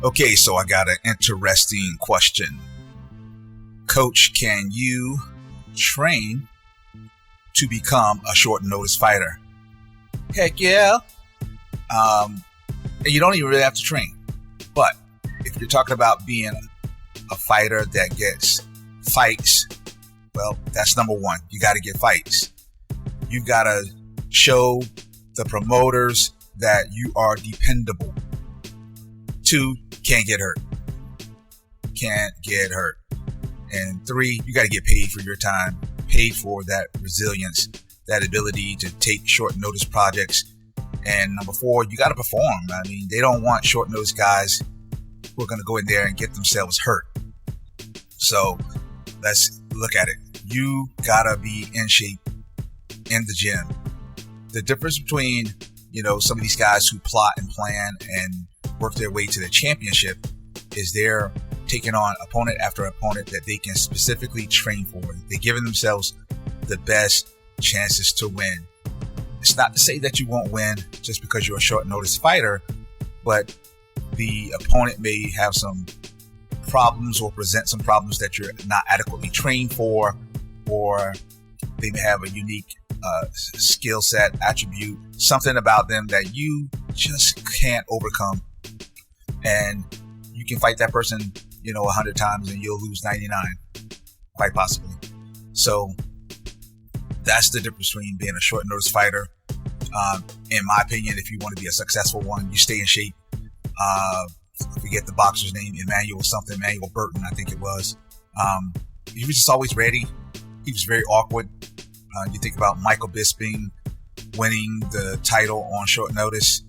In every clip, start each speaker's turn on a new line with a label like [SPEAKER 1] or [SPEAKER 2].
[SPEAKER 1] Okay, so I got an interesting question. Coach, can you train to become a short notice fighter? Heck yeah. And you don't even really have to train. But if you're talking about being a fighter that gets fights, well, that's number one. You got to get fights. You got to show the promoters that you are dependable. 2, can't get hurt. Can't get hurt. And 3, you got to get paid for your time, paid for that resilience, that ability to take short notice projects. And number 4, you got to perform. I mean, they don't want short notice guys who are going to go in there and get themselves hurt. So let's look at it. You got to be in shape in the gym. The difference between, some of these guys who plot and plan and work their way to the championship is they're taking on opponent after opponent that they can specifically train for. They're giving themselves the best chances to win. It's not to say that you won't win just because you're a short notice fighter, but the opponent may have some problems or present some problems that you're not adequately trained for, or they may have a unique skill set, attribute, something about them that you just can't overcome. And you can fight that person, 100 times and you'll lose 99, quite possibly. So that's the difference between being a short notice fighter. In my opinion, if you want to be a successful one, you stay in shape. I forget the boxer's name, Emmanuel Burton, I think it was. He was just always ready. He was very awkward. You think about Michael Bisping winning the title on short notice.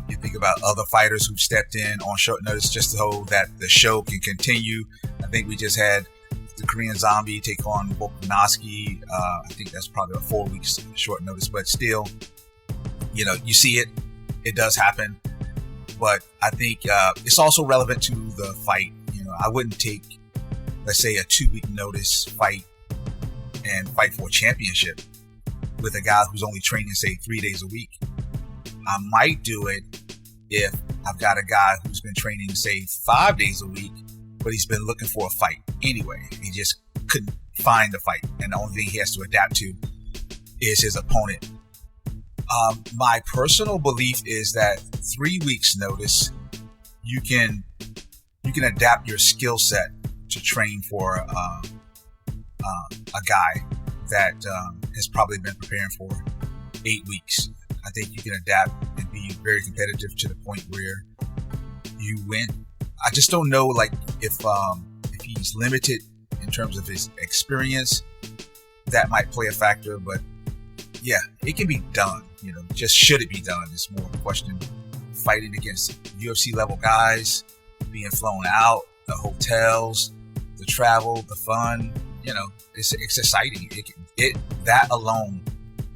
[SPEAKER 1] You think about other fighters who've stepped in on short notice just so that the show can continue. I think we just had the Korean Zombie take on Volkanovski. I think that's probably a 4 weeks short notice, but still, you see it. It does happen. But I think it's also relevant to the fight. I wouldn't take, let's say, a 2-week notice fight and fight for a championship with a guy who's only training, say, 3 days a week. I might do it if I've got a guy who's been training, say, 5 days a week, but he's been looking for a fight anyway. He just couldn't find the fight. And the only thing he has to adapt to is his opponent. My personal belief is that 3 weeks notice, you can adapt your skill set to train for a guy that has probably been preparing for 8 weeks. I think you can adapt and be very competitive to the point where you win. I just don't know, if he's limited in terms of his experience, that might play a factor. But yeah, it can be done. Just should it be done? It's more of a question. Fighting against UFC level guys, being flown out, the hotels, the travel, the fun. It's exciting. That alone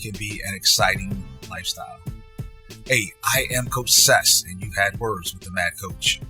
[SPEAKER 1] can be an exciting lifestyle. Hey, I am Coach Sess, and you've had words with the Mad Coach.